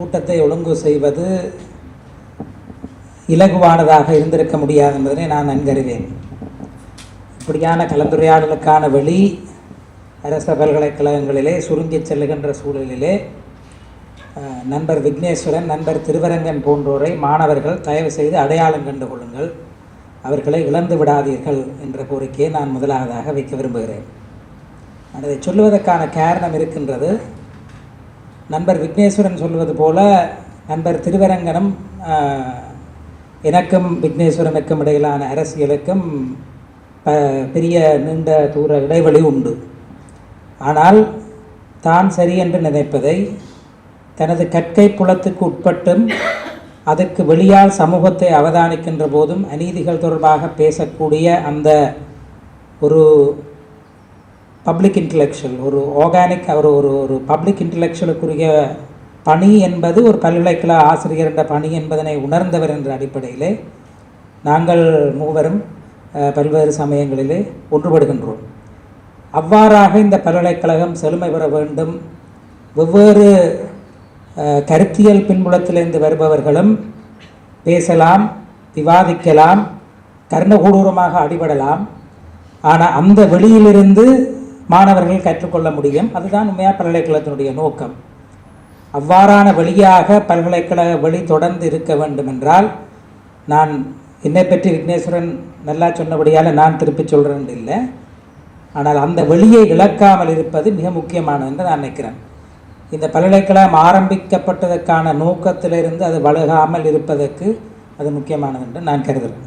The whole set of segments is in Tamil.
கூட்டத்தை ஒழுங்கு செய்வது இலகுவானதாக இருந்திருக்க முடியாது என்பதனை நான் நன்கறிவேன். இப்படியான கலந்துரையாடலுக்கான வழி அரச பல்கலைக்கழகங்களிலே சுருங்கி செல்லுகின்ற சூழலிலே நண்பர் விக்னேஸ்வரன், நண்பர் திருவரங்கன் போன்றோரை மாணவர்கள் தயவு செய்து அடையாளம் கண்டு கொள்ளுங்கள், அவர்களை இழந்து விடாதீர்கள் என்ற கோரிக்கையை நான் முதலாவதாக வைக்க விரும்புகிறேன். அதை சொல்லுவதற்கான காரணம் இருக்கின்றது. நண்பர் விக்னேஸ்வரன் சொல்வது போல நண்பர் திருவரங்கனும் எனக்கும் விக்னேஸ்வரனுக்கும் இடையிலான அரசியலுக்கும் பெரிய நீண்ட தூர இடைவெளி உண்டு. ஆனால் தான் சரி என்று நினைப்பதை தனது கற்கை புலத்துக்கு உட்பட்டும் அதற்கு வெளியால் சமூகத்தை அவதானிக்கின்ற போதும் அநீதிகள் தொடர்பாக பேசக்கூடிய அந்த ஒரு பப்ளிக் இன்டலெக்சுவல், ஒரு ஆர்கானிக் ஒரு ஒரு ஒரு பப்ளிக் இன்டலெக்சுவலுக்குரிய பணி என்பது ஒரு பல்கலைக்கழக ஆசிரியர் என்ற பணி என்பதனை உணர்ந்தவர் என்ற அடிப்படையிலே நாங்கள் மூவரும் பல்வேறு சமயங்களிலே ஒன்றுபடுகின்றோம். அவ்வாறாக இந்த பல்கலைக்கழகம் செழுமை பெற வேண்டும், வெவ்வேறு கருத்தியல் பின்புலத்திலிருந்து வருபவர்களும் பேசலாம், விவாதிக்கலாம், கர்ணகூடூரமாக அடிபடலாம். ஆனால் அந்த வெளியிலிருந்து மாணவர்கள் கற்றுக்கொள்ள முடியும். அதுதான் உண்மையாக பல்கலைக்கழகத்தினுடைய நோக்கம். அவ்வாறான வழியாக பல்கலைக்கழக வழி தொடர்ந்து இருக்க வேண்டும் என்றால், நான் என்னை பற்றி விக்னேஸ்வரன் நல்லா சொன்னபடியால் நான் திருப்பி சொல்கிறேன் இல்லை, ஆனால் அந்த வழியை இழக்காமல் இருப்பது மிக முக்கியமானது என்று நான் நினைக்கிறேன். இந்த பல்கலைக்கழகம் ஆரம்பிக்கப்பட்டதற்கான நோக்கத்திலிருந்து அது வழுகாமல் இருப்பதற்கு அது முக்கியமானது என்று நான் கருதுகிறேன்.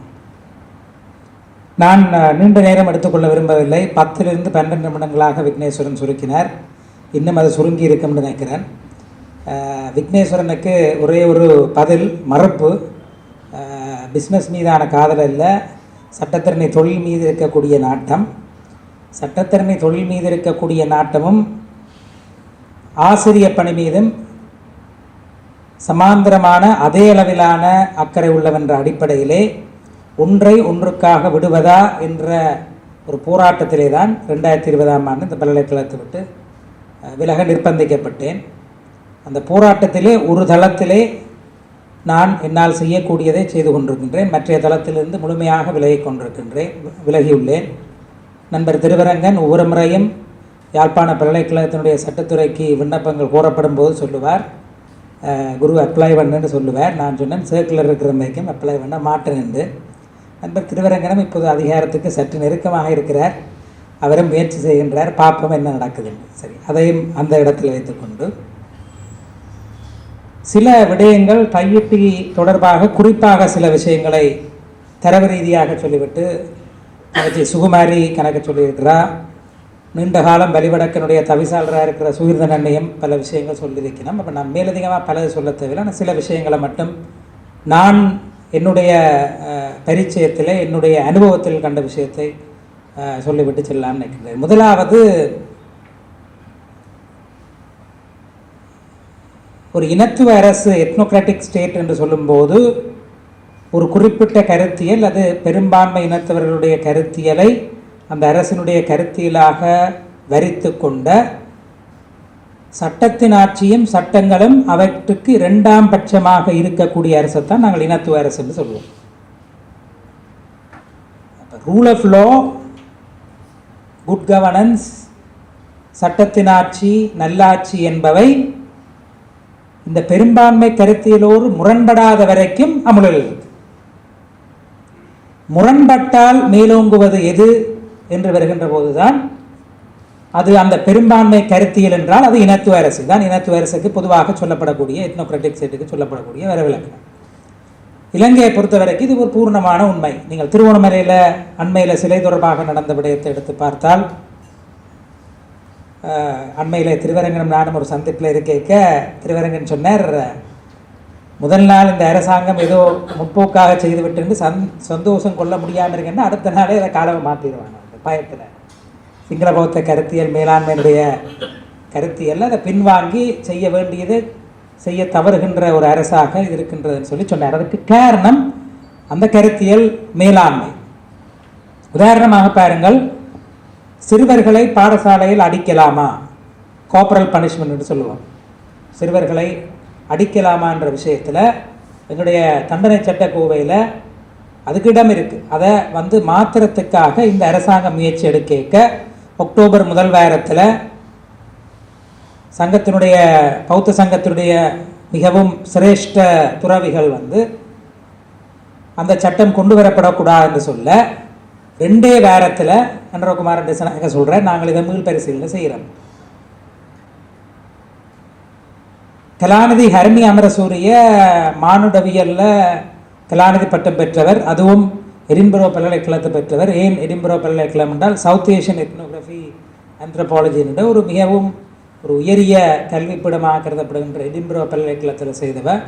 நான் நீண்ட நேரம் எடுத்துக்கொள்ள விரும்பவில்லை. 10 to 12 நிமிடங்களாக விக்னேஸ்வரன் சுருக்கினார். இன்னும் அது சுருங்கி இருக்கும்னு நினைக்கிறேன். விக்னேஸ்வரனுக்கு ஒரே ஒரு பதில், மறுப்பு. பிஸ்னஸ் மீதான காதல் அல்ல, சட்டத்திறனை தொழில் மீது இருக்கக்கூடிய நாட்டம். சட்டத்திறனை தொழில் மீது இருக்கக்கூடிய நாட்டமும் ஆசிரிய பணி மீதும் சமாந்தரமான அதே அளவிலான அக்கறை உள்ளவென்ற அடிப்படையிலே ஒன்றை ஒன்றுக்காக விடுவதா என்ற ஒரு போராட்டத்திலே தான் 2020ஆம் ஆண்டு இந்த பல்கலைக்கழகத்தை விட்டு விலக நிர்பந்திக்கப்பட்டேன். அந்த போராட்டத்திலே ஒரு தளத்திலே நான் என்னால் செய்யக்கூடியதை செய்து கொண்டிருக்கின்றேன், மற்றைய தளத்திலிருந்து முழுமையாக விலகியுள்ளேன். நண்பர் திருவரங்கன் ஒவ்வொரு முறையும் யாழ்ப்பாண பல்கலைக்கழகத்தினுடைய சட்டத்துறைக்கு விண்ணப்பங்கள் கோரப்படும் போது சொல்லுவார், குரு அப்ளை பண்ணுன்னு சொல்லுவார். நான் சொன்னேன் சர்க்குலர் இருக்கிற வரைக்கும் அப்ளை பண்ண மாட்டேன் என்று. நண்பர் திருவரங்கனும் இப்போது அதிகாரத்துக்கு சற்று நெருக்கமாக இருக்கிறார், அவரும் முயற்சி செய்கின்றார், பார்ப்போம் என்ன நடக்குதுன்னு. சரி, அதையும் அந்த இடத்தில் வைத்துக்கொண்டு சில விடயங்கள் கையெட்டி தொடர்பாக குறிப்பாக சில விஷயங்களை தரவு ரீதியாக சொல்லிவிட்டு சுகுமாரி கணக்கு சொல்லியிருக்கிறார். நீண்ட காலம் வலிவடக்கனுடைய தவிசாளராக இருக்கிற சுகீர்தன் அண்ணையும் பல விஷயங்கள் சொல்லியிருக்கிறோம். அப்போ நான் மேலதிகமாக பலது சொல்ல தேவையில்லை, ஆனால் சில விஷயங்களை மட்டும் நான் என்னுடைய பரிச்சயத்தில் என்னுடைய அனுபவத்தில் கண்ட விஷயத்தை சொல்லிவிட்டு செல்லலாம்னு நினைக்கிறேன். முதலாவது, ஒரு இனத்துவ அரசு எத்னோக்ராட்டிக் ஸ்டேட் என்று சொல்லும்போது ஒரு குறிப்பிட்ட கருத்தியல், அது பெரும்பான்மை இனத்தவர்களுடைய கருத்தியலை அந்த அரசினுடைய கருத்தியலாக வரித்து கொண்ட சட்டத்தின் ஆட்சியும் சட்டங்களும் அவற்றுக்கு 2ஆம் பட்சமாக இருக்கக்கூடிய அரசைத்தான் நாங்கள் இனத்துவ அரசு என்று சொல்லுவோம். Rule of law, good governance, சட்டத்தின் ஆட்சி, நல்லாட்சி என்பவை இந்த பெரும்பான்மை கருத்தியலோடு முரண்படாத வரைக்கும் அமுலில் இருக்கு. முரண்பட்டால் மேலோங்குவது எது என்று வருகின்ற போதுதான் அது அந்த பெரும்பான்மை கருத்தியல் என்றால் அது இனத்துவ அரசு தான். இனத்துவ அரசுக்கு பொதுவாக சொல்லப்படக்கூடிய எத்னோக்ராட்டிக் ஸ்டேட்டுக்கு சொல்லப்படக்கூடிய வரவிலக்கணம். இலங்கையை பொறுத்த வரைக்கும் இது ஒரு பூர்ணமான உண்மை. நீங்கள் திருவோணமலையில் அண்மையில் சிலை தொடர்பாக நடந்த விடயத்தை எடுத்து பார்த்தால், அண்மையில் திருவரங்கனும் நானும் ஒரு சந்திப்பில் இருக்க திருவரங்கன் சொன்னார், முதல் நாள் இந்த அரசாங்கம் ஏதோ முற்போக்காக செய்துவிட்டு சந்தோஷம் கொள்ள முடியாமல் இருக்குன்னா அடுத்த நாளே அதை காலவை மாற்றிடுவாங்க. அந்த பயத்தில் சிங்கள பௌத்த கருத்தியல் மேலாண்மையினுடைய கருத்தியல் அதை பின்வாங்கி செய்ய வேண்டியது செய்ய தவறுகின்ற ஒரு அரசாக இருக்கின்றதுன்னு சொல்லி சொன்னார். அதுக்கு காரணம் அந்த கருத்தியல் மேலாண்மை. உதாரணமாக பாருங்கள், சிறுவர்களை பாடசாலையில் அடிக்கலாமா? கார்பரல் பனிஷ்மெண்ட் என்று சொல்லுவோம். சிறுவர்களை அடிக்கலாமான்ற விஷயத்தில் எங்களுடைய தண்டனை சட்டக்கோவையில் அதுக்கு இடம் இருக்குது. அதை மாத்திரத்துக்காக இந்த அரசாங்கம் முயற்சி எடுக்க அக்டோபர் முதல் வாரத்தில் சங்கத்தினுடைய பௌத்த சங்கத்தினுடைய மிகவும் சிரேஷ்ட துறவிகள் அந்த சட்டம் கொண்டு வரப்படக்கூடாது என்று சொல்ல 2 வாரத்தில் அனுரகுமார் திசாநாயக்க சொல்கிறேன், நாங்கள் இதை மீள் பரிசீலனை செய்கிறோம். கலாநிதி ஹரணி அமரசூரிய மானுடவியலில் கலாநிதி பட்டம் பெற்றவர், அதுவும் எடின்பரோ பல்கலைக்கழகத்தை பெற்றவர். ஏன் எடின்பரோ பல்கலைக்கழகம் என்றால் சவுத் ஏஷியன் எத்னோகிராஃபி ஆந்த்ரோபாலஜி என்ற ஒரு மிகவும் ஒரு உயரிய கல்விப்பிடமாக கருதப்படுகின்ற எடின்பரோ பல்கலைக்கழகத்தில் செய்தவர்.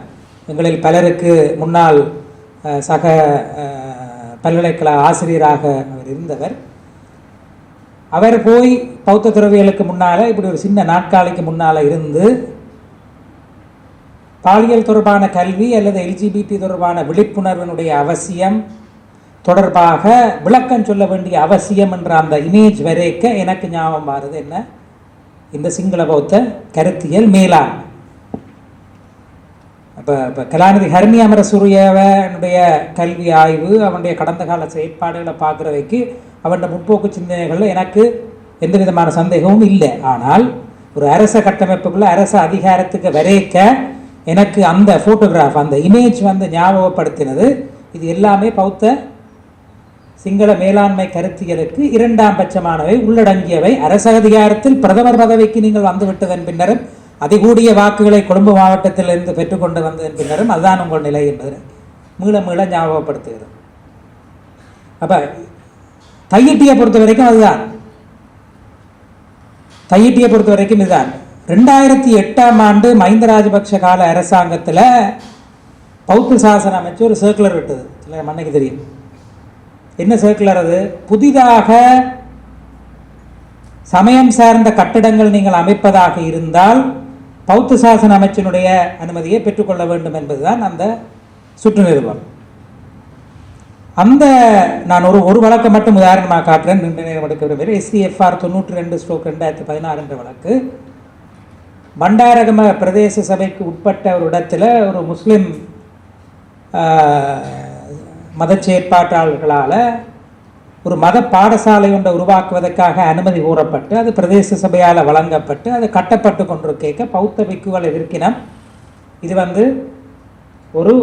எங்களில் பலருக்கு முன்னாள் சக பல்கலைக்கழக ஆசிரியராக அவர் இருந்தவர். அவர் போய் பௌத்த துறவிகளுக்கு முன்னால் இப்படி ஒரு சின்ன நாட்காலிக்கு முன்னால் இருந்து பாலியல் தொடர்பான கல்வி அல்லது எல்ஜிபிடி தொடர்பான விழிப்புணர்வினுடைய அவசியம் தொடர்பாக விளக்கம் சொல்ல வேண்டிய அவசியம் என்ற அந்த இமேஜ் வரைக்க எனக்கு ஞாபகம் வருது என்ன, இந்த சிங்கள பௌத்த கருத்தியல் மேலாண்மை. இப்போ கலாநிதி ஹரணி அமரசூரியவனுடைய கல்வி ஆய்வு, அவனுடைய கடந்த கால செயற்பாடுகளை பார்க்குறவைக்கு அவனுடைய முற்போக்கு சிந்தனைகளில் எனக்கு எந்த விதமான சந்தேகமும் இல்லை. ஆனால் ஒரு அரச கட்டமைப்புக்குள்ள அரச அதிகாரத்துக்கு வரைக்க எனக்கு அந்த ஃபோட்டோகிராஃப் அந்த இமேஜ் ஞாபகப்படுத்தினது இது எல்லாமே பௌத்த சிங்கள மேலாண்மை கருத்தியலுக்கு 2ஆம் பட்சமானவை, உள்ளடங்கியவை. அரச அதிகாரத்தில் பிரதமர் பதவிக்கு நீங்கள் வந்துவிட்டதன் பின்னரும் அதிகூடிய வாக்குகளை கொழும்பு மாவட்டத்திலிருந்து பெற்றுக்கொண்டு வந்ததன் பின்னரும் அதுதான் உங்கள் நிலை என்பது மீள மீள ஞாபகப்படுத்துகிறது. அப்போ தையிட்டியை பொறுத்த வரைக்கும் அதுதான், தையிட்டியை பொறுத்த வரைக்கும் இதுதான். 2008ஆம் ஆண்டு மஹிந்த ராஜபக்ஷ கால அரசாங்கத்தில் பௌத்த சாசன அமைச்சு ஒரு சர்க்குலர் விட்டது, சில மண்ணைக்கு தெரியும். என்ன சர்க்குலர் அது? புதிதாக சமயம் சார்ந்த கட்டடங்கள் நீங்கள் அமைப்பதாக இருந்தால் பௌத்த சாசன அமைச்சினுடைய அனுமதியை பெற்றுக்கொள்ள வேண்டும் என்பதுதான் அந்த சுற்று நிறுவனம். அந்த நான் ஒரு வழக்கை மட்டும் உதாரணமாக காட்டுறேன், நின்று நேரம் எடுக்க விரும்புகிறேன். SCFR 92/2016 என்ற வழக்கு பண்டாரகம பிரதேச சபைக்கு உட்பட்ட ஒரு இடத்துல ஒரு முஸ்லிம் மத செயற்பாட்டாளர்களால் ஒரு மத பாடசாலை ஒன்றை உருவாக்குவதற்காக அனுமதி கூறப்பட்டு அது பிரதேச சபையால் வழங்கப்பட்டு அது கட்டப்பட்டு கொண்டிருக்க பௌத்த பிக்குகள் எதிர்க்கினம். இது ஒரு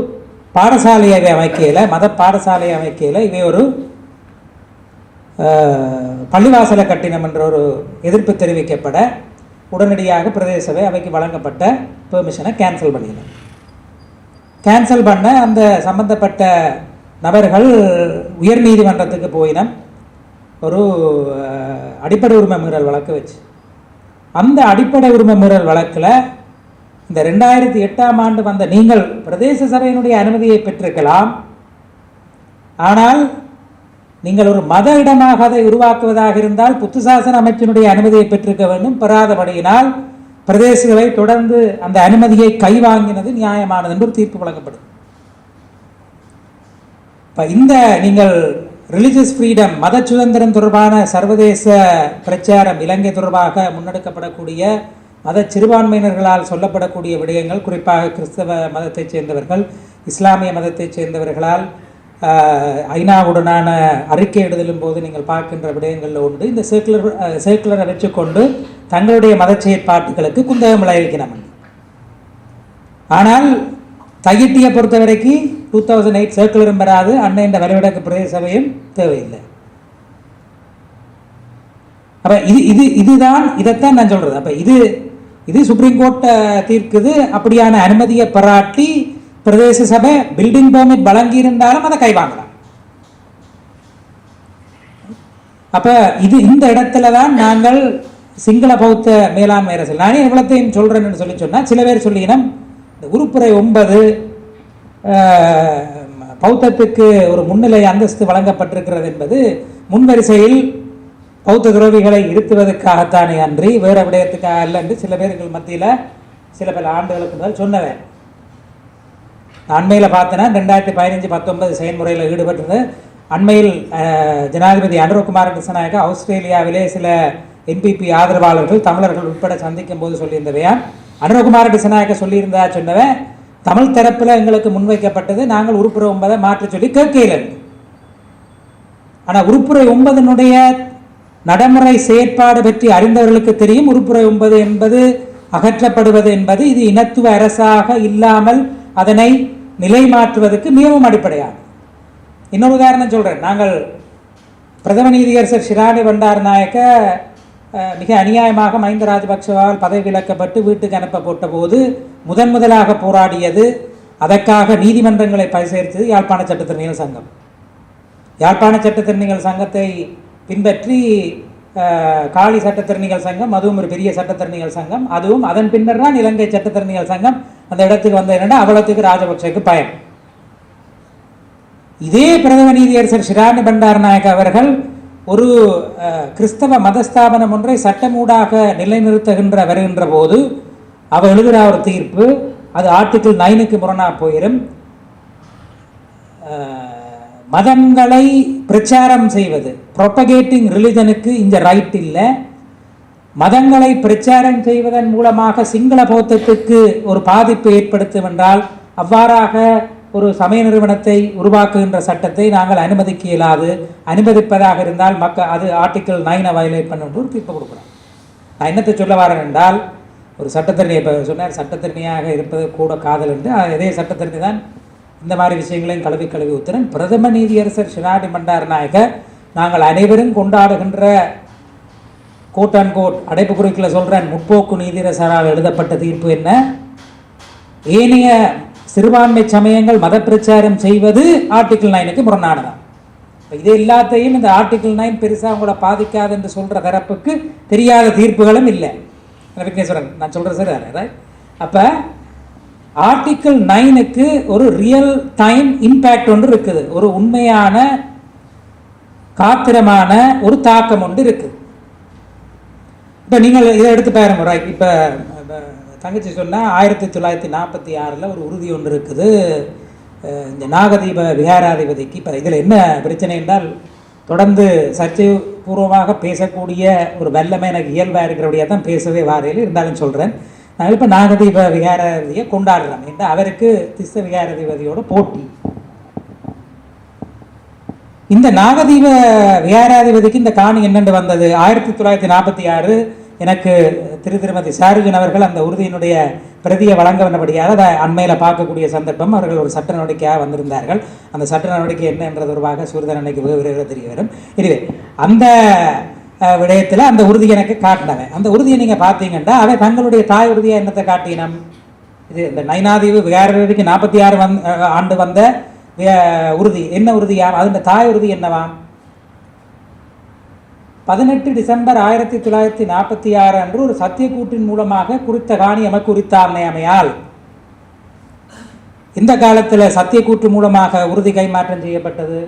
பாடசாலையை அமைக்கையில், மத பாடசாலையை அமைக்கையில் இவை ஒரு பள்ளிவாசலை கட்டினம் என்ற ஒரு எதிர்ப்பு தெரிவிக்கப்பட உடனடியாக பிரதேச சபை அவைக்கு வழங்கப்பட்ட பெர்மிஷனை கேன்சல் பண்ணினோம். கேன்சல் பண்ண அந்த சம்பந்தப்பட்ட நபர்கள் உயர் நீதிமன்றத்துக்கு போயினம் ஒரு அடிப்படை உரிமை மீறல் வழக்கு வச்சு. அந்த அடிப்படை உரிமை மீறல் வழக்கில் இந்த 2008ஆம் ஆண்டு வந்த நீங்கள் பிரதேச சபையினுடைய அனுமதியை பெற்றிருக்கலாம், ஆனால் நீங்கள் ஒரு மத இடமாக அதை உருவாக்குவதாக இருந்தால் புத்து சாசன அமைச்சினுடைய அனுமதியை பெற்றிருக்க வேண்டும். பெறாதபடியினால் பிரதேச சபை தொடர்ந்து அந்த அனுமதியை கைவாங்கினது நியாயமானது என்று ஒரு தீர்ப்பு வழங்கப்படும். இப்போ இந்த நீங்கள் ரிலீஜியஸ் ஃப்ரீடம், மத சுதந்திரம் தொடர்பான சர்வதேச பிரச்சாரம், இலங்கை தொடர்பாக முன்னெடுக்கப்படக்கூடிய மத சிறுபான்மையினர்களால் சொல்லப்படக்கூடிய விடயங்கள், குறிப்பாக கிறிஸ்தவ மதத்தைச் சேர்ந்தவர்கள், இஸ்லாமிய மதத்தைச் சேர்ந்தவர்களால் ஐநாவுடனான அறிக்கை எழுதலும் போது நீங்கள் பார்க்கின்ற விடயங்களில் உண்டு. இந்த சர்க்குலரை வச்சுக்கொண்டு தங்களுடைய மத செயற்பாட்டுகளுக்கு குந்தகம் விளைவிக்கணும். ஆனால் தையிட்டியை பொறுத்த வரைக்கும் 2008 சர்க்குலரும் வராது, அன்னையின் வரைவிடக்கு பிரதேச சபையும் தேவையில்லை. அப்போ இதுதான் இதைத்தான் நான் சொல்கிறது. அப்போ இது சுப்ரீம் கோர்ட் தீர்க்குது. அப்படியான அனுமதியை பாராட்டி பிரதேச சபை பில்டிங் பெர்மிட் வழங்கி இருந்தாலும் அதை கைவாங்கலாம். அப்போ இந்த இடத்துல தான் நாங்கள் சிங்கள பௌத்த மேலாண்மை அரசியல், நானே எவ்வளத்தையும் சொல்கிறேன்னு சொன்னால் சில பேர் சொல்லினோம் இந்த உருப்புரை 9 பௌத்தத்துக்கு ஒரு முன்னிலை அந்தஸ்து வழங்கப்பட்டிருக்கிறது என்பது முன்வரிசையில் பௌத்த துறவிகளை இருத்துவதற்காகத்தானே அன்றி வேறு விடயத்துக்காக அல்ல என்று சில பேர்கள் மத்தியில் சில பல ஆண்டுகளுக்கு முதல் சொன்னவன். அண்மையில் பார்த்தேன்னா 2015-19 செயல்முறையில் ஈடுபட்டது. அண்மையில் ஜனாதிபதி அனுரகுமார் திசாநாயக்க ஆஸ்திரேலியாவிலே சில NPP ஆதரவாளர்கள் தமிழர்கள் உட்பட சந்திக்கும் போது சொல்லியிருந்தவையா, அனுரகுமார திசநாயக்க சொல்லியிருந்தா சொன்னவன் தமிழ் தரப்பில் எங்களுக்கு முன்வைக்கப்பட்டது நாங்கள் உறுப்புரை 9 மாற்ற சொல்லி கேட்கல. ஆனால் உறுப்புரை 9 நடைமுறை செயற்பாடு பற்றி அறிந்தவர்களுக்கு தெரியும். உறுப்புரை 9 என்பது அகற்றப்படுவது என்பது இது இனத்துவ அரசாக இல்லாமல் அதனை நிலை மாற்றுவதற்கு மிகவும் அடிப்படையாகும். இன்னொரு உதாரணம் சொல்கிறேன். நாங்கள் பிரதம நீதியரசர் ஷிராணி பண்டாரநாயக்க மிக அநியாயமாக மஹிந்த ராஜபக்சவால் பதவி விலக்கப்பட்டு வீட்டுக்கு அனுப்பப்பட்ட போது முதலாக போராடியது, அதற்காக நீதிமன்றங்களை பரிசீலித்தது யாழ்ப்பாண சட்டத்திறனிகள் சங்கம். யாழ்ப்பாண சட்டத்திறனிகள் சங்கத்தை பின்பற்றி காலி சட்டத்திறனிகள் சங்கம், அதுவும் ஒரு பெரிய சட்டத்திறனிகள் சங்கம், அதுவும் அதன் பின்னர் தான் இலங்கை சட்டத்திறனிகள் சங்கம் அந்த இடத்துக்கு வந்த என்னென்னா அவ்வளவுக்கு ராஜபக்சேக்கு பயம். இதே பிரதம நீதியரசர் ஷிராணி பண்டாரநாயக்க அவர்கள் ஒரு கிறிஸ்தவ மதஸ்தாபனம் ஒன்றை சட்டமூடாக நிலைநிறுத்துகின்ற வருகின்ற போது அவர் எழுதுகிற ஒரு தீர்ப்பு அது ஆர்டிகிள் 9க்கு முரணாக போயிடும். மதங்களை பிரச்சாரம் செய்வது, ப்ரொபகேட்டிங் ரிலிஜனுக்கு இந்த ரைட் இல்லை. மதங்களை பிரச்சாரம் செய்வதன் மூலமாக சிங்கள பௌத்தத்துக்கு ஒரு பாதிப்பு ஏற்படுத்தும் என்றால் அவ்வாறாக ஒரு சமய நிறுவனத்தை உருவாக்குகின்ற சட்டத்தை நாங்கள் அனுமதிக்க இயலாது. அனுமதிப்பதாக இருந்தால் அது ஆர்டிகிள் 9 வயலேட் பண்ண ஒரு தீர்ப்பு கொடுக்குறோம். நான் என்னத்தை சொல்ல வரேன் என்றால், ஒரு சட்டத்தரணி இப்போ சொன்னார் சட்டத்தரணியாக இருப்பது கூட காதல் என்று, அதே சட்டத்தரணி தான் இந்த மாதிரி விஷயங்களையும் கழுவி ஊத்துறேன். பிரதம நீதியரசர் ஷிராணி பண்டாரநாயக்க நாங்கள் அனைவரும் கொண்டாடுகின்ற கோட் அண்ட் கோட் அடைப்பு குறிக்கில் சொல்கிறேன் முற்போக்கு நீதியரசரால் எழுதப்பட்ட தீர்ப்பு என்ன, ஏனைய சிறுபான்மை சமயங்கள் மத பிரச்சாரம் செய்வது ஆர்டிகிள் 9க்கு முரணானதான். இது எல்லாத்தையும் இந்த ஆர்டிகிள் 9 பெருசாக உங்களை பாதிக்காது என்று சொல்கிற தரப்புக்கு தெரியாத தீர்ப்புகளும் இல்லை. விக்னேஸ்வரன் நான் சொல்கிறேன் சார். அப்போ ஆர்டிகிள் 9க்கு ஒரு ரியல் டைம் இம்பேக்ட் ஒன்று இருக்குது, ஒரு உண்மையான காத்திரமான ஒரு தாக்கம் ஒன்று இருக்குது. இப்போ நீங்கள் இதை எடுத்து பாருங்க. ரைட், இப்போ தங்கச்சி சொன்னால் 1946 ஒரு உறுதி ஒன்று இருக்குது இந்த நாகதீப விகாராதிபதிக்கு. இப்போ இதில் என்ன பிரச்சனை என்றால், தொடர்ந்து சர்ச்சை பூர்வமாக பேசக்கூடிய ஒரு வல்லமை எனக்கு இயல்பாக இருக்கிறபடியாக தான் பேசவே வாரையில் இருந்தாலும் சொல்கிறேன். நாங்கள் இப்போ நாகதீப விகாராதிபதியை கொண்டாடுறோம் என்று அவருக்கு திஸ்ஸ விகாராதிபதியோட போட்டி. இந்த நாகதீப விகாராதிபதிக்கு இந்த காணி என்னென்று வந்தது 1946 எனக்கு திருமதி சாருஜன் அவர்கள் அந்த உறுதியினுடைய பிரதியை வழங்க வந்தபடியாக அதை அண்மையில் பார்க்கக்கூடிய சந்தர்ப்பம். அவர்கள் ஒரு சட்ட நடவடிக்கையாக வந்திருந்தார்கள். அந்த சட்ட நடவடிக்கை என்ன என்ற தொடர்பாக சூர்தரனைக்கு விரைவில் தெரிய வரும். எனவே அந்த விடயத்தில் அந்த உறுதி எனக்கு காட்டினவன். அந்த உறுதியை நீங்கள் பார்த்தீங்கன்னா அவை தங்களுடைய தாய் உறுதியாக என்னத்தை காட்டினோம். இது இந்த நைனாதீவு விகாரதிக்கு 46 ஆண்டு வந்த உறுதி என்ன உறுதியா, அதன் தாய் உறுதி என்னவாம், 18 டிசம்பர் 1946 அன்று ஒரு சத்தியக்கூட்டின் மூலமாக குறித்த காணி எமக்கு உரித்தாமையால் இந்த காலத்தில் சத்தியக்கூட்டு மூலமாக உறுதி கைமாற்றம் செய்யப்பட்டது.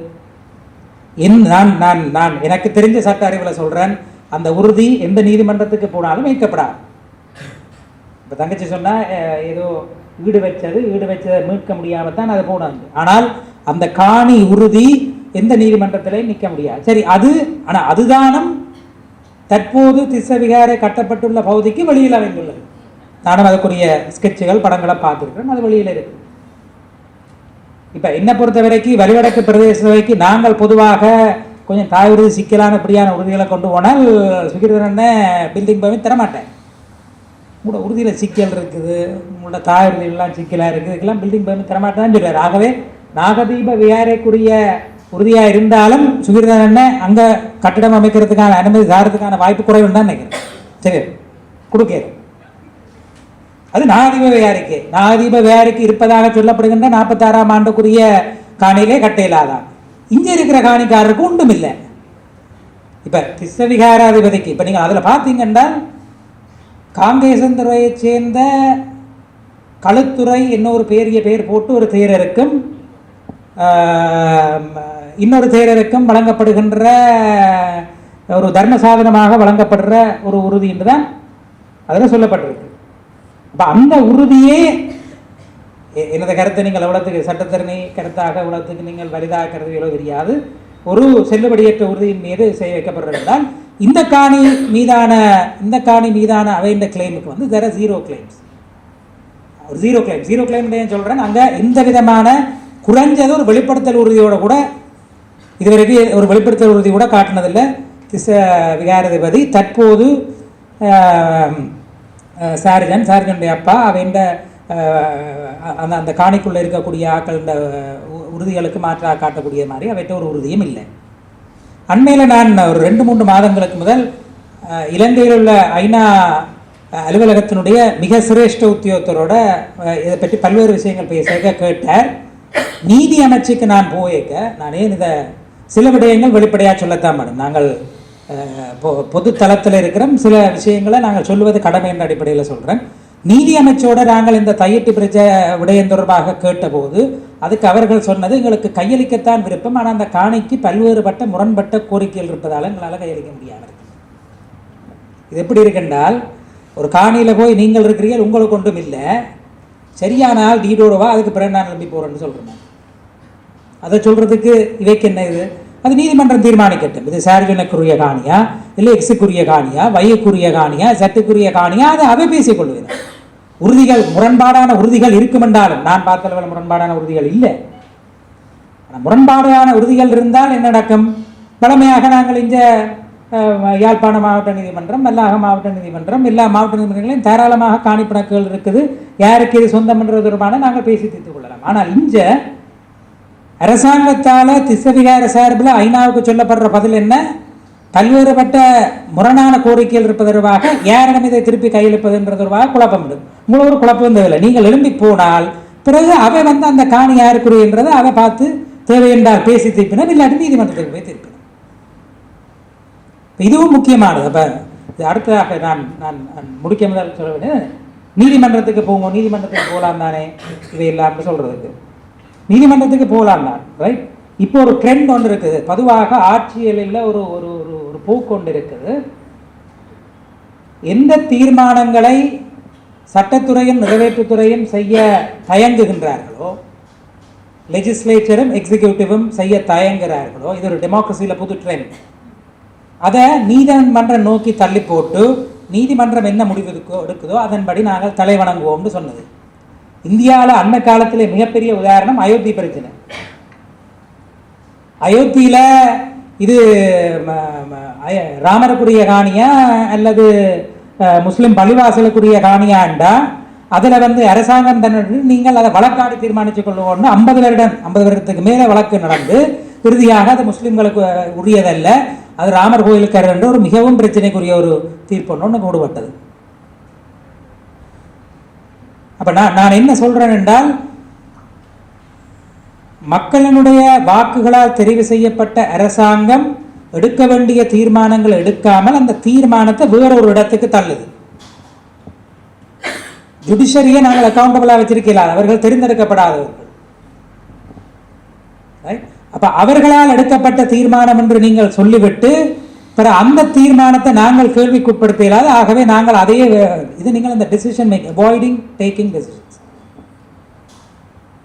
நான் எனக்கு தெரிஞ்ச சட்ட அறிவில் சொல்கிறேன், அந்த உறுதி எந்த நீதிமன்றத்துக்கு போனாலும் வைக்கப்படாது. இப்போ தங்கச்சி சொன்னால் ஏதோ வீடு வச்சதை மீட்க முடியாமல் தான் அதை போனாங்க. ஆனால் அந்த காணி உறுதி எந்த நீதிமன்றத்திலையும் நிற்க முடியாது. சரி, ஆனால் அதுதானம் தற்போது திஸ்ஸ விகாரை கட்டப்பட்டுள்ள பகுதிக்கு வெளியில் அமைந்துள்ளது. நானும் அதுக்குரிய ஸ்கெட்சுகள் படங்களை பார்த்துருக்கேன், அது வெளியில் இருக்கு. இப்போ என்னை பொறுத்த வரைக்கும் வலிவடக்கு பிரதேச சபைக்கு நாங்கள் பொதுவாக கொஞ்சம் தாய் உறுதி சிக்கலான இப்படியான உறுதிகளை கொண்டு போனால் சுகிர்தரனை பில்டிங் பர்மிட் தரமாட்டேன். உங்களோட உறுதியில் சிக்கல் இருக்குது, உங்களோட தாய் உறுதியெல்லாம் சிக்கலாக இருக்குது, இதுக்கெல்லாம் பில்டிங் பர்மிட் தரமாட்டேன்னு சொல்கிறார். ஆகவே நாகதீப விகாரைக்குரிய உறுதியாக இருந்தாலும் சுகிர்தரன் அங்கே கட்டிடம் அமைக்கிறதுக்கான அனுமதி தாரத்துக்கான வாய்ப்பு குறைவுன்னு தான் நினைக்கிறேன். சரி, கொடுக்க அது நாகதீப விகாரைக்கு இருப்பதாக சொல்லப்படுகின்ற 46ஆம் ஆண்டுக்குரிய காணியிலே கட்டையிலாதான். இங்கே இருக்கிற காணிக்காரருக்கு ஒன்றும் இல்லை. இப்போ திஸ்ஸ விகாராதிபதிக்கு இப்போ நீங்கள் அதில் பார்த்தீங்கன்னா காங்கேசந்துறையை சேர்ந்த களுத்துறை இன்னொரு பெரிய பேர் போட்டு ஒரு தேரருக்கும் இன்னொரு தேரருக்கும் வழங்கப்படுகின்ற ஒரு தர்ம சாதனமாக வழங்கப்படுற ஒரு உறுதி என்று தான் அதில் சொல்லப்பட்டிருக்கு. அப்போ அந்த உறுதியே எனது கருத்தை நீங்கள் எவ்வளோத்துக்கு சட்டத்தரணி கருத்தாக எவ்வளோத்துக்கு நீங்கள் வலிதாக கருதுகளோ தெரியாது, ஒரு செல்லுபடியற்ற உறுதியின் மீது செய்ய வைக்கப்படுறதால் இந்த காணி மீதான அவைண்ட கிளைமுக்கு வந்து there are 0 claims. ஒரு ஜீரோ கிளைம் சொல்கிறேன். அங்கே எந்த விதமான குறைஞ்சது ஒரு வெளிப்படுத்தல் உறுதியோட கூட இதுவரைக்கும் ஒரு வெளிப்படுத்தல் உறுதி கூட காட்டினதில்லை திஸ்ஸ விகாராதிபதி. தற்போது சார்ஜனுடைய அப்பா அவன் அந்த அந்த காணிக்குள்ளே இருக்கக்கூடிய ஆக்கள உறுதிகளுக்கு மாற்றாக காட்டக்கூடிய மாதிரி அவற்ற ஒரு உறுதியும் இல்லை. அண்மையில் நான் ஒரு 2-3 மாதங்களுக்கு முதல் இலங்கையில் உள்ள ஐநா அலுவலகத்தினுடைய மிக சிரேஷ்ட உத்தியோகத்தரோட இதை பற்றி பல்வேறு விஷயங்கள் பேச கேட்டார். நீதி அமைச்சுக்கு நான் போயிருக்க நான் ஏன் இதை சில விடயங்கள் வெளிப்படையாக சொல்லத்தான் மேடம். நாங்கள் பொது தளத்தில் இருக்கிற சில விஷயங்களை நாங்கள் சொல்லுவது கடமை என்ற அடிப்படையில் சொல்கிறேன். நீதி அமைச்சோட நாங்கள் இந்த தையிட்டு பிரச்ச விடயம் தொடர்பாக கேட்டபோது அதுக்கு அவர்கள் சொன்னது எங்களுக்கு கையளிக்கத்தான் விருப்பம், ஆனால் அந்த காணிக்கு பல்வேறுபட்ட முரண்பட்ட கோரிக்கைகள் இருப்பதால் எங்களால் கையளிக்க முடியாமல் இருக்கு. இது எப்படி இருக்குன்றால் ஒரு காணியில் போய் நீங்கள் இருக்கிறீர்கள் உங்களுக்கு ஒன்றும் இல்லை, சரியான ஆள் டீடோடவா அதுக்கு பிறகு நான் நம்பி போகிறேன்னு சொல்கிறேன். அதை சொல்கிறதுக்கு இவைக்கு என்ன இது? அது நீதிமன்றம் தீர்மானிக்கட்டும். இது சார்ஜனுக்குரிய காணியா இல்லை எக்ஸுக்குரிய காணியா வையக்குரிய காணியா சட்டுக்குரிய காணியா அதை அவை பேசிக்கொள்வேன். உறுதிகள் முரண்பாடான உறுதிகள் இருக்கும் என்றாலும் நான் பார்த்தளவில் முரண்பாடான உறுதிகள் இல்லை. முரண்பாடான உறுதிகள் இருந்தால் என்ன நடக்கும்? வழமையாக நாங்கள் இங்கே யாழ்ப்பாண மாவட்ட நீதிமன்றம், வல்லாக மாவட்ட நீதிமன்றம், எல்லா மாவட்ட நீதிமன்றங்களையும் தாராளமாக காணிப்பிணக்குகள் இருக்குது, யாருக்கு இது சொந்தம் என்றது தொடர்பான நாங்கள் பேசி தீர்த்து கொள்ளலாம். ஆனால் இங்கே அரசாங்கத்தால் திஸ்ஸவிகார சார்பில் ஐநாவுக்கு சொல்லப்படுற பதில் என்ன? பல்வேறுபட்ட முரணான கோரிக்கைகள் இருப்பதற்காக யாரிடம் இதை திருப்பி கையெழுப்பதுன்றதற்காக குழப்பம் உண்டு. உங்களுக்கு ஒரு குழப்பம் தேவையில்லை. நீங்கள் எழும்பி போனால் பிறகு அவை அந்த காணி யாருக்குரியன்றதை அதை பார்த்து தேவையென்றால் பேசி தீர்ப்பினர், இல்லாட்டி நீதிமன்றத்துக்கு போய் தீர்ப்பினர். இதுவும் முக்கியமானது. அப்போ இது அடுத்ததாக நான் முடிக்க முதல் சொல்ல வேண்டியது நீதிமன்றத்துக்கு போங்க, நீதிமன்றத்துக்கு போகலாம் தானே இவை இல்லாமல் சொல்கிறதுக்கு நீதிமன்றத்துக்கு போகலாம் தான் ரைட். இப்போ ஒரு ட்ரெண்ட் ஒன்று இருக்குது, பொதுவாக ஆட்சியலில் ஒரு ஒரு ஒரு போக்கு ஒன்று இருக்குது. எந்த தீர்மானங்களை சட்டத்துறையும் நிறைவேற்றுத்துறையும் செய்ய தயங்குகின்றார்களோ, லெஜிஸ்லேச்சரும் எக்ஸிக்யூட்டிவும் செய்ய தயங்குகிறார்களோ, இது ஒரு டெமோக்ரஸியில் புது ட்ரெண்ட். அதை நீதிமன்றம் நோக்கி தள்ளி போட்டு நீதிமன்றம் என்ன முடிவு எடுக்குதோ அதன்படி நாங்கள் தலை வணங்குவோம்னு சொன்னது. இந்தியாவில் அந்த காலத்தில் மிகப்பெரிய உதாரணம் அயோத்தி பிரச்சனை. அயோத்தியில் இது ராமருக்குரிய காணியா அல்லது முஸ்லிம் பள்ளிவாசலுக்குரிய காணியாண்டா அதில் அரசாங்கம் தன்னுடைய நீங்கள் அதை வழக்காடி தீர்மானித்துக் கொள்ளுவோம்னு 50 வருடத்துக்கு மேலே வழக்கு நடந்து இறுதியாக அது முஸ்லிம்களுக்கு உரியதல்ல, அது ராமர் கோயிலுக்கு என்ற ஒரு மிகவும் பிரச்சனைக்குரிய ஒரு தீர்ப்பு ஒன்று கொடுபட்டது. அப்போ நான் என்ன சொல்கிறேன் என்றால், மக்களினுடைய வாக்குகளால் தெரிவு செய்யப்பட்ட அரசாங்கம் எடுக்க வேண்டிய தீர்மானங்களை எடுக்காமல் அந்த தீர்மானத்தை வேறொரு இடத்துக்கு தள்ளுது. ஜுடிஷரியை நாங்கள் அக்கௌண்டபிளாக வச்சிருக்கலாம், அவர்கள் தெரிந்தெடுக்கப்படாதவர்கள். அப்போ அவர்களால் எடுக்கப்பட்ட தீர்மானம் என்று நீங்கள் சொல்லிவிட்டு பிற அந்த தீர்மானத்தை நாங்கள் கேள்விக்குட்படுத்த இயலாது. ஆகவே நாங்கள் அதையே இது நீங்கள் அந்த decision making, avoiding taking decisions,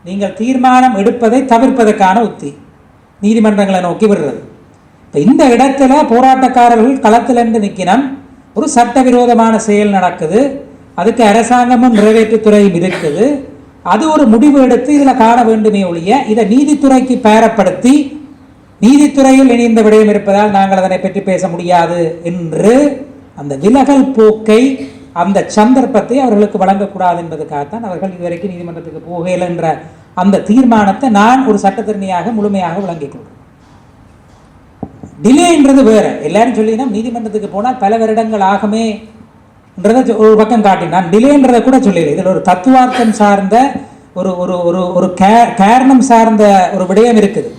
நீங்கள் தீர்மானம் எடுப்பதை தவிர்ப்பதற்கான உத்தி நீதிமன்றங்களை நோக்கி விடுறது. இப்போ இந்த இடத்துல போராட்டக்காரர்கள் களத்தில் இருந்து நிற்கினம், ஒரு சட்டவிரோதமான செயல் நடக்குது, அதுக்கு அரசாங்கமும் நிறைவேற்றுத்துறையும் இருக்குது, அது ஒரு முடிவு எடுத்து இதில் காண வேண்டுமே ஒழிய இதை நீதித்துறைக்கு பேரப்படுத்தி நீதித்துறையில் இணைந்த விடயம் இருப்பதால் நாங்கள் அதனை பற்றி பேச முடியாது என்று அந்த விலகல் போக்கை, அந்த சந்தர்ப்பத்தை அவர்களுக்கு வழங்கக்கூடாது என்பதற்காகத்தான் அவர்கள் இதுவரைக்கும் நீதிமன்றத்துக்கு போகல என்ற அந்த தீர்மானத்தை நான் ஒரு சட்டத்திறனியாக முழுமையாக விளங்கிக் கொள்கிறேன். டிலேன்றது வேற. எல்லாரும் சொல்லினா நீதிமன்றத்துக்கு போனால் பல வருடங்கள் ஆகுமே என்றதை ஒரு பக்கம் காட்டினான். டிலேன்றதை கூட சொல்லல. இதில் ஒரு தத்துவார்த்தம் சார்ந்த ஒரு ஒரு ஒரு ஒரு காரணம் சார்ந்த ஒரு விடயம் இருக்குது.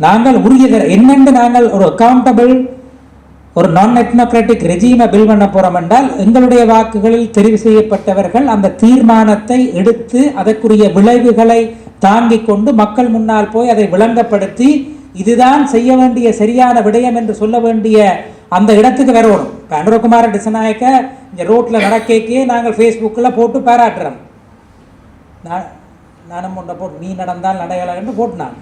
நாங்கள் உரிய என்னென்று நாங்கள் ஒரு அக்கௌண்டபிள் ஒரு நான் டெக்னோக்ராட்டிக் ரெஜீமை பில் பண்ண போகிறோம் என்றால் எங்களுடைய வாக்குகளில் தெரிவு செய்யப்பட்டவர்கள் அந்த தீர்மானத்தை எடுத்து அதற்குரிய விளைவுகளை தாங்கிக் கொண்டு மக்கள் முன்னால் போய் அதை விளங்கப்படுத்தி இதுதான் செய்ய வேண்டிய சரியான விடயம் என்று சொல்ல வேண்டிய அந்த இடத்துக்கு வரணும். இப்போ அனுரகுமார டிசநாயக்க இந்த ரோட்டில் நடக்கே நாங்கள் ஃபேஸ்புக்கில் போட்டு பாராட்டுறோம். நானும் ஒன்றை போட்டு நீ நடந்தால் நடையலாம் என்று போட்டுனாங்க.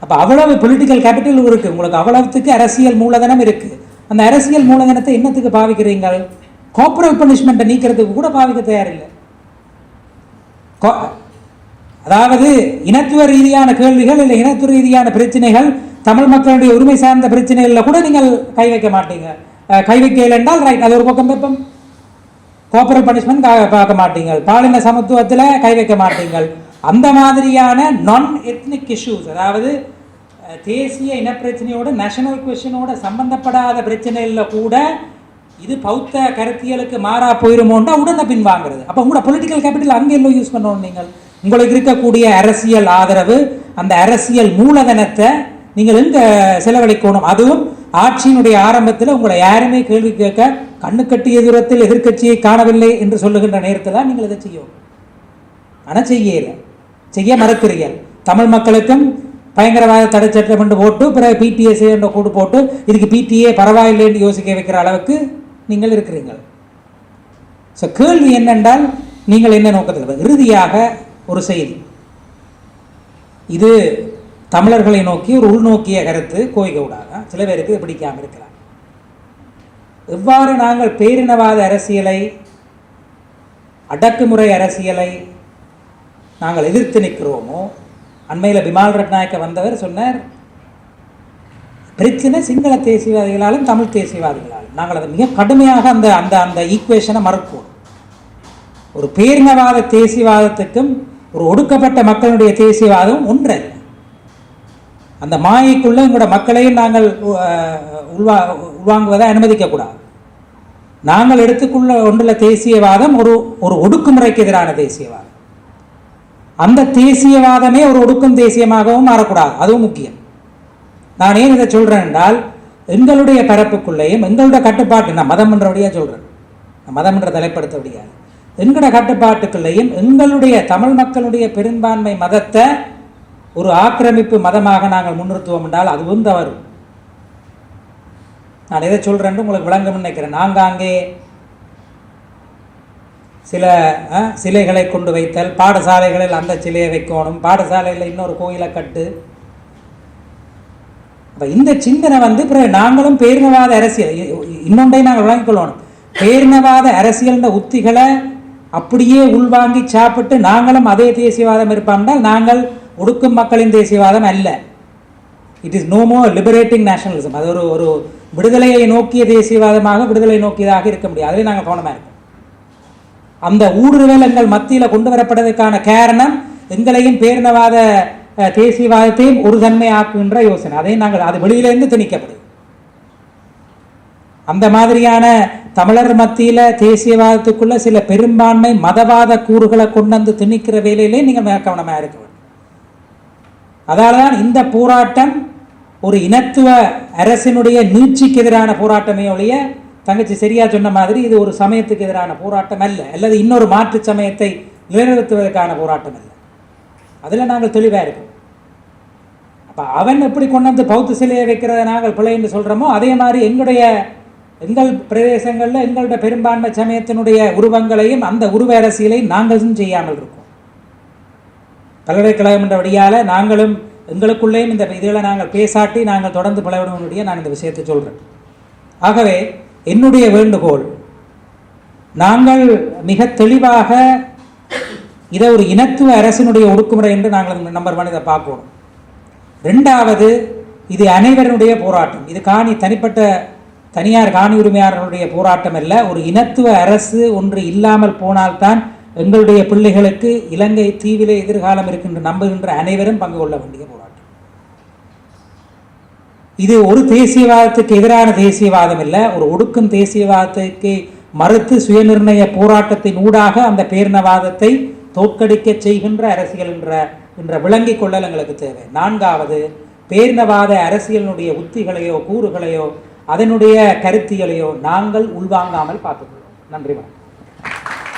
அப்போ அவ்வளவு பொலிட்டிக்கல் கேபிட்டல் இருக்குது உங்களுக்கு, அவ்வளவுத்துக்கு அரசியல் மூலதனம் இருக்குது. அந்த அரசியல் மூலதனத்தை என்னத்துக்கு பாவிக்கிறீங்கள்? கார்பரல் பனிஷ்மெண்ட்டை நீக்கிறதுக்கு கூட பாவிக்க தயாரில்லை. அதாவது இனத்துவ ரீதியான கேள்விகள் இல்லை இனத்துவ ரீதியான பிரச்சனைகள், தமிழ் மக்களுடைய உரிமை சார்ந்த பிரச்சனைகளில் கூட நீங்கள் கை வைக்க மாட்டீங்க. கை வைக்கல என்றால் ரைட், அது ஒரு பக்கம் வெப்பம். கார்பரல் பனிஷ்மெண்ட் பார்க்க மாட்டீங்க, பாலின சமத்துவத்தில் கை வைக்க மாட்டீங்க. அந்த மாதிரியான நான் எத்னிக் இஷ்யூஸ், அதாவது தேசிய இனப்பிரச்சனையோட நேஷனல் கொஸ்டினோட சம்பந்தப்படாத பிரச்சனைகளில் கூட இது பௌத்த கருத்தியலுக்கு மாறா போயிருமோன்றா உடனே பின்வாங்கிறது. அப்போ உங்களோட பொலிட்டிக்கல் கேபிட்டல் அங்கே எல்லாம் யூஸ் பண்ணணும். நீங்கள் உங்களுக்கு இருக்கக்கூடிய அரசியல் ஆதரவு, அந்த அரசியல் மூலதனத்தை நீங்கள் எங்கே செலவழிக்கணும்? அதுவும் ஆட்சியினுடைய ஆரம்பத்தில் உங்களை யாருமே கேள்வி கேட்க கண்ணு கட்டிய தூரத்தில் எதிர்க்கட்சியை காணவில்லை என்று சொல்லுகின்ற நேரத்தில் தான் நீங்கள் இதை செய்யணும். ஆனால் செய்ய மறுக்கிறீர்கள். தமிழ் மக்களுக்கும் பயங்கரவாத தடை சட்டம் என்று போட்டு பிறகு பிடிஎஸ் என்ற கூடு போட்டு இதுக்கு பிடிஏ பரவாயில்லைன்னு யோசிக்க வைக்கிற அளவுக்கு நீங்கள் இருக்கிறீர்கள். ஸோ கேள்வி என்னென்றால் நீங்கள் என்ன நோக்கத்தில்? இறுதியாக ஒரு செய்தி, இது தமிழர்களை நோக்கி ஒரு உள்நோக்கிய கருத்து கோய்கூடாக சில பேருக்கு பிடிக்காமல் இருக்கலாம். எவ்வாறு நாங்கள் பேரினவாத அரசியலை, அடக்குமுறை அரசியலை நாங்கள் எதிர்த்து நிற்கிறோமோ, அண்மையில் பிமால் ரட்நாயக்க வந்தவர் சொன்னார், பிரச்சனை சிங்கள தேசியவாதிகளாலும் தமிழ் தேசியவாதிகளாலும். நாங்கள் அதை மிக கடுமையாக அந்த அந்த அந்த ஈக்குவேஷனை மறுப்போம். ஒரு பேரினவாத தேசியவாதத்துக்கும் ஒரு ஒடுக்கப்பட்ட மக்களுடைய தேசியவாதம் ஒன்று. அந்த மாயைக்குள்ள எங்களோட மக்களையும் நாங்கள் உள்வாங்குவதை அனுமதிக்கக்கூடாது. நாங்கள் எடுத்துக்கொள்ள ஒன்றுள்ள தேசியவாதம் ஒரு ஒரு ஒடுக்குமுறைக்கு எதிரான தேசியவாதம். அந்த தேசியவாதமே ஒரு ஒடுக்கும் தேசியமாகவும் மாறக்கூடாது, அதுவும் முக்கியம். நான் ஏன் இதை சொல்கிறேன் என்றால், எங்களுடைய பரப்புக்குள்ளேயும் எங்களுடைய கட்டுப்பாட்டு, நான் மதம் என்றபடியாக சொல்கிறேன், மதம் என்ற தலைப்படுத்தபடியாக எங்களோட கட்டுப்பாட்டுக்குள்ளேயும் எங்களுடைய தமிழ் மக்களுடைய பெரும்பான்மை மதத்தை ஒரு ஆக்கிரமிப்பு மதமாக நாங்கள் முன்னிறுத்துவோம் என்றால் அதுவும் தவறு. நான் எதை சொல்கிறேன்னு உங்களுக்கு விளங்கும் நினைக்கிறேன். நாங்கள் அங்கே சில சிலைகளை கொண்டு வைத்தல், பாடசாலைகளில் அந்த சிலையை வைக்கணும், பாடசாலையில் இன்னொரு கோயிலை கட்டு. அப்போ இந்த சிந்தனை பிறகு நாங்களும் பேரினவாத அரசியல் இன்னொன்றை நாங்கள் விளங்கிக்கொள்ளணும். பேரினவாத அரசியல்ன்ற உத்திகளை அப்படியே உள்வாங்கி சாப்பிட்டு நாங்களும் அதே தேசியவாதம் இருப்பாண்டால் நாங்கள் ஒடுக்கும் மக்களின் தேசியவாதம் அல்ல. It is no more liberating nationalism. அது ஒரு ஒரு விடுதலையை நோக்கிய தேசியவாதமாக விடுதலை நோக்கியதாக இருக்க முடியாது. அதிலே நாங்கள் கவனமாக இருக்கோம். அந்த ஊடுருவல் எங்கள் மத்தியில் கொண்டு வரப்பட்டதுக்கான காரணம் எங்களையும் பேரினவாத தேசியவாதத்தையும் ஒரு தன்மை ஆக்குகின்ற யோசனை. அதையும் நாங்கள் அது வெளியிலேருந்து திணிக்கப்படுது. அந்த மாதிரியான தமிழர் மத்தியில் தேசியவாதத்துக்குள்ள சில பெரும்பான்மை மதவாத கூறுகளை கொண்டு வந்து திணிக்கிற வேலையிலே நீங்கள் மிக கவனமாக இருக்க வேண்டும். அதனால தான் இந்த போராட்டம் ஒரு இனத்துவ அரசினுடைய நீட்சிக்கு எதிரான போராட்டமே ஒழிய, தங்கச்சி சரியா சொன்ன மாதிரி இது ஒரு சமயத்துக்கு எதிரான போராட்டம் அல்ல, அல்லது இன்னொரு மாற்று சமயத்தை நிலைநிறுத்துவதற்கான போராட்டம் அல்ல. அதில் நாங்கள் தெளிவாக இருக்கோம். அப்போ அவன் எப்படி கொண்டு வந்து பௌத்த சிலையை வைக்கிறத நாங்கள் பிழை என்று சொல்கிறோமோ, அதே மாதிரி எங்கள் பிரதேசங்களில் எங்களுடைய பெரும்பான்மை சமயத்தினுடைய உருவங்களையும் அந்த உருவ அரசியலையும் நாங்களும் செய்யாமல் இருக்கோம். பல்கலைக்கழகம் என்ற வழியால் நாங்களும் எங்களுக்குள்ளேயும் இந்த இதில் நாங்கள் பேசாட்டி நாங்கள் தொடர்ந்து பழவிடமுடிய நான் இந்த விஷயத்தை சொல்கிறேன். ஆகவே என்னுடைய வேண்டுகோள், நாங்கள் மிக தெளிவாக இதை ஒரு இனத்துவ அரசினுடைய ஒடுக்குமுறை என்று நாங்கள் நம்பர் 1 இதை பார்க்கணும். 2வது, இது அனைவருடைய போராட்டம். இது தனிப்பட்ட தனியார் காணி உரிமையாளர்களுடைய போராட்டம் அல்ல. ஒரு இனத்துவ அரசு ஒன்று இல்லாமல் போனால்தான் எங்களுடைய பிள்ளைகளுக்கு இலங்கை தீவிலே எதிர்காலம் இருக்கின்ற நம்புகின்ற அனைவரும் பங்கு கொள்ள வேண்டிய போராட்டம். இது ஒரு தேசியவாதத்துக்கு எதிரான தேசியவாதம் இல்லை, ஒரு ஒடுக்கும் தேசியவாதத்துக்கு மறுத்து சுயநிர்ணய போராட்டத்தின் ஊடாக அந்த பேரினவாதத்தை தோற்கடிக்க செய்கின்ற அரசியல் என்ற விளங்கிக் கொள்ளல் எங்களுக்கு தேவை. 4வது, பேரினவாத அரசியலினுடைய உத்திகளையோ கூறுகளையோ அதனுடைய கருத்தியலையோ நாங்கள் உள்வாங்காமல் பார்த்துக்கொள்வோம். நன்றி.